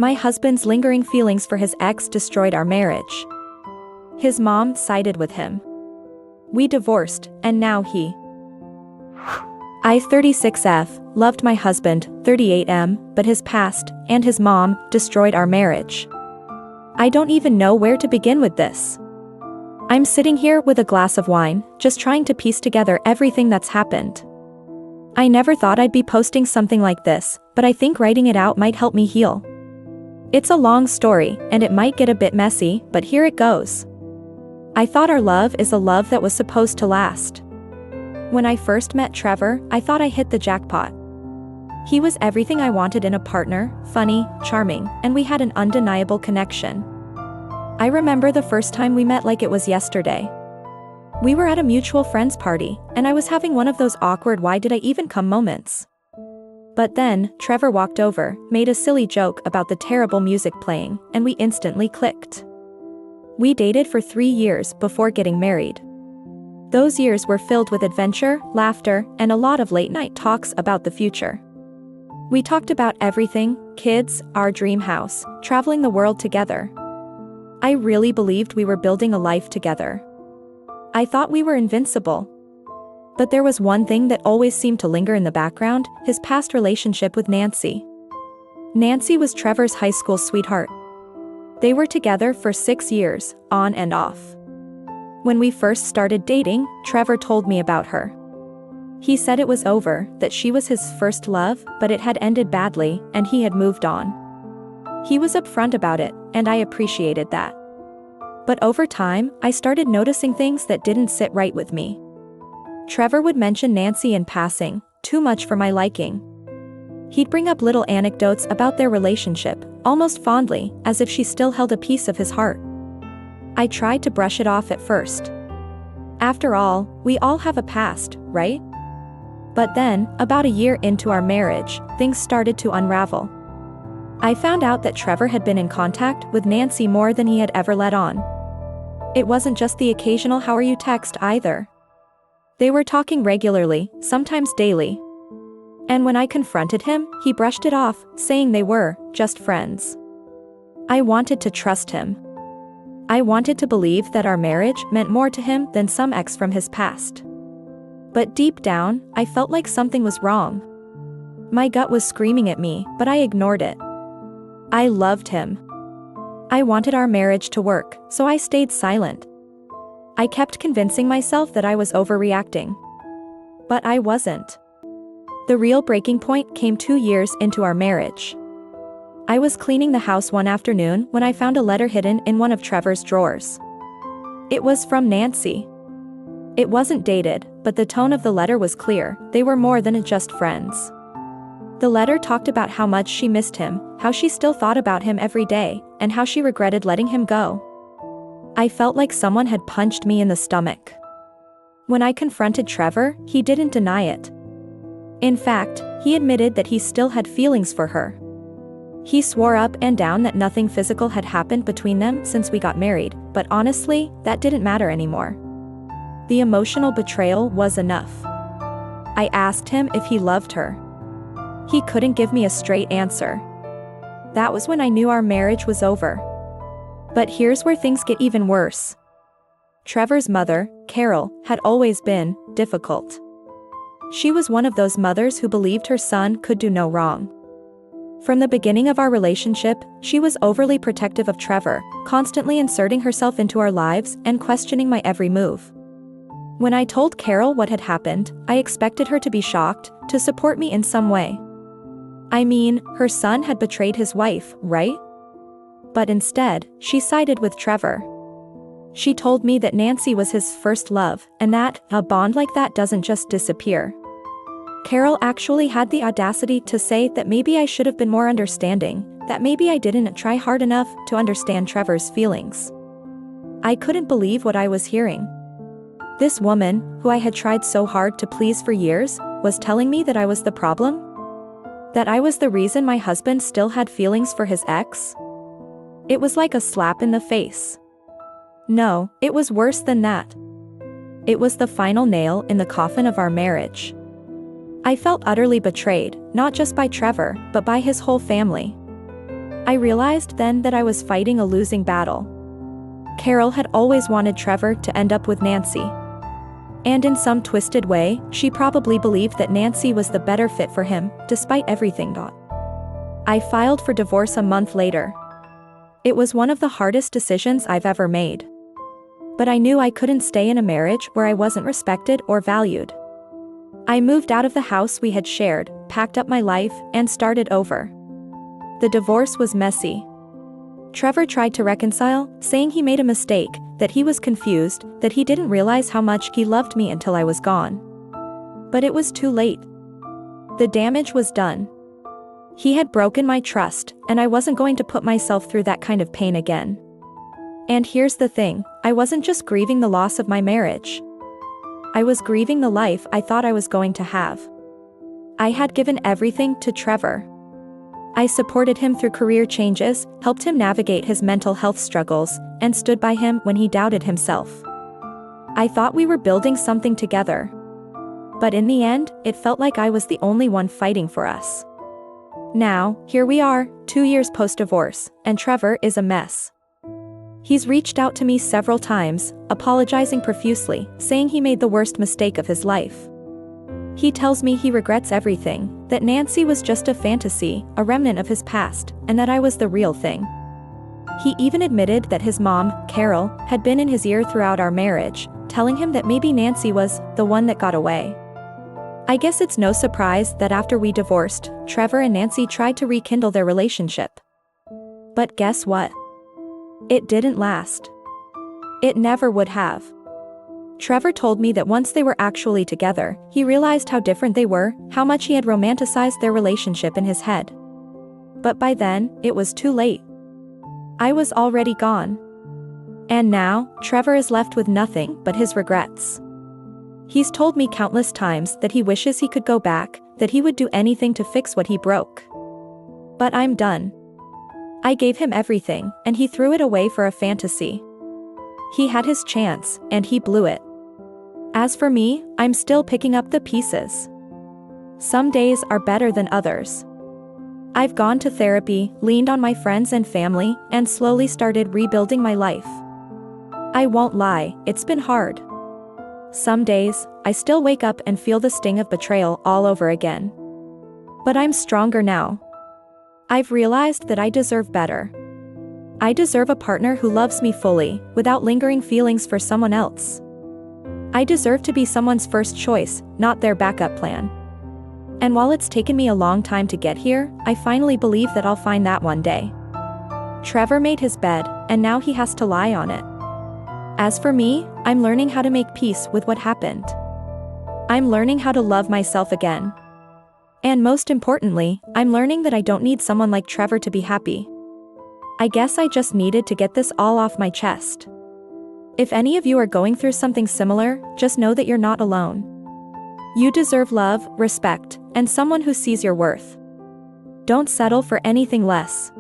My husband's lingering feelings for his ex destroyed our marriage. His mom sided with him. We divorced, and now he. I 36F, loved my husband, 38M, but his past, and his mom, destroyed our marriage. I don't even know where to begin with this. I'm sitting here with a glass of wine, just trying to piece together everything that's happened. I never thought I'd be posting something like this, but I think writing it out might help me heal. It's a long story, and it might get a bit messy, but here it goes. I thought our love is a love that was supposed to last. When I first met Trevor, I thought I hit the jackpot. He was everything I wanted in a partner, funny, charming, and we had an undeniable connection. I remember the first time we met like it was yesterday. We were at a mutual friend's party, and I was having one of those awkward "why did I even come" moments. But then, Trevor walked over, made a silly joke about the terrible music playing, and we instantly clicked. We dated for 3 years before getting married. Those years were filled with adventure, laughter, and a lot of late-night talks about the future. We talked about everything: kids, our dream house, traveling the world together. I really believed we were building a life together. I thought we were invincible. But there was one thing that always seemed to linger in the background: his past relationship with Nancy. Nancy was Trevor's high school sweetheart. They were together for 6 years, on and off. When we first started dating, Trevor told me about her. He said it was over, that she was his first love, but it had ended badly, and he had moved on. He was upfront about it, and I appreciated that. But over time, I started noticing things that didn't sit right with me. Trevor would mention Nancy in passing, too much for my liking. He'd bring up little anecdotes about their relationship, almost fondly, as if she still held a piece of his heart. I tried to brush it off at first. After all, we all have a past, right? But then, about a year into our marriage, things started to unravel. I found out that Trevor had been in contact with Nancy more than he had ever let on. It wasn't just the occasional "how are you" text either. They were talking regularly, sometimes daily. And when I confronted him, he brushed it off, saying they were just friends. I wanted to trust him. I wanted to believe that our marriage meant more to him than some ex from his past. But deep down, I felt like something was wrong. My gut was screaming at me, but I ignored it. I loved him. I wanted our marriage to work, so I stayed silent. I kept convincing myself that I was overreacting. But I wasn't. The real breaking point came 2 years into our marriage. I was cleaning the house one afternoon when I found a letter hidden in one of Trevor's drawers. It was from Nancy. It wasn't dated, but the tone of the letter was clear: they were more than just friends. The letter talked about how much she missed him, how she still thought about him every day, and how she regretted letting him go. I felt like someone had punched me in the stomach. When I confronted Trevor, he didn't deny it. In fact, he admitted that he still had feelings for her. He swore up and down that nothing physical had happened between them since we got married, but honestly, that didn't matter anymore. The emotional betrayal was enough. I asked him if he loved her. He couldn't give me a straight answer. That was when I knew our marriage was over. But here's where things get even worse. Trevor's mother, Carol, had always been difficult. She was one of those mothers who believed her son could do no wrong. From the beginning of our relationship, she was overly protective of Trevor, constantly inserting herself into our lives and questioning my every move. When I told Carol what had happened, I expected her to be shocked, to support me in some way. I mean, her son had betrayed his wife, right? But instead, she sided with Trevor. She told me that Nancy was his first love, and that a bond like that doesn't just disappear. Carol actually had the audacity to say that maybe I should have been more understanding, that maybe I didn't try hard enough to understand Trevor's feelings. I couldn't believe what I was hearing. This woman, who I had tried so hard to please for years, was telling me that I was the problem? That I was the reason my husband still had feelings for his ex? It was like a slap in the face. No, it was worse than that. It was the final nail in the coffin of our marriage. I felt utterly betrayed, not just by Trevor, but by his whole family. I realized then that I was fighting a losing battle. Carol had always wanted Trevor to end up with Nancy. And in some twisted way, she probably believed that Nancy was the better fit for him, despite everything. I filed for divorce a month later. It was one of the hardest decisions I've ever made. But I knew I couldn't stay in a marriage where I wasn't respected or valued. I moved out of the house we had shared, packed up my life, and started over. The divorce was messy. Trevor tried to reconcile, saying he made a mistake, that he was confused, that he didn't realize how much he loved me until I was gone. But it was too late. The damage was done. He had broken my trust, and I wasn't going to put myself through that kind of pain again. And here's the thing, I wasn't just grieving the loss of my marriage. I was grieving the life I thought I was going to have. I had given everything to Trevor. I supported him through career changes, helped him navigate his mental health struggles, and stood by him when he doubted himself. I thought we were building something together. But in the end, it felt like I was the only one fighting for us. Now, here we are, 2 years post-divorce, and Trevor is a mess. He's reached out to me several times, apologizing profusely, saying he made the worst mistake of his life. He tells me he regrets everything, that Nancy was just a fantasy, a remnant of his past, and that I was the real thing. He even admitted that his mom, Carol, had been in his ear throughout our marriage, telling him that maybe Nancy was the one that got away. I guess it's no surprise that after we divorced, Trevor and Nancy tried to rekindle their relationship. But guess what? It didn't last. It never would have. Trevor told me that once they were actually together, he realized how different they were, how much he had romanticized their relationship in his head. But by then, it was too late. I was already gone. And now, Trevor is left with nothing but his regrets. He's told me countless times that he wishes he could go back, that he would do anything to fix what he broke. But I'm done. I gave him everything, and he threw it away for a fantasy. He had his chance, and he blew it. As for me, I'm still picking up the pieces. Some days are better than others. I've gone to therapy, leaned on my friends and family, and slowly started rebuilding my life. I won't lie, it's been hard. Some days, I still wake up and feel the sting of betrayal all over again. But I'm stronger now. I've realized that I deserve better. I deserve a partner who loves me fully, without lingering feelings for someone else. I deserve to be someone's first choice, not their backup plan. And while it's taken me a long time to get here, I finally believe that I'll find that one day. Trevor made his bed, and now he has to lie on it. As for me, I'm learning how to make peace with what happened. I'm learning how to love myself again. And most importantly, I'm learning that I don't need someone like Trevor to be happy. I guess I just needed to get this all off my chest. If any of you are going through something similar, just know that you're not alone. You deserve love, respect, and someone who sees your worth. Don't settle for anything less.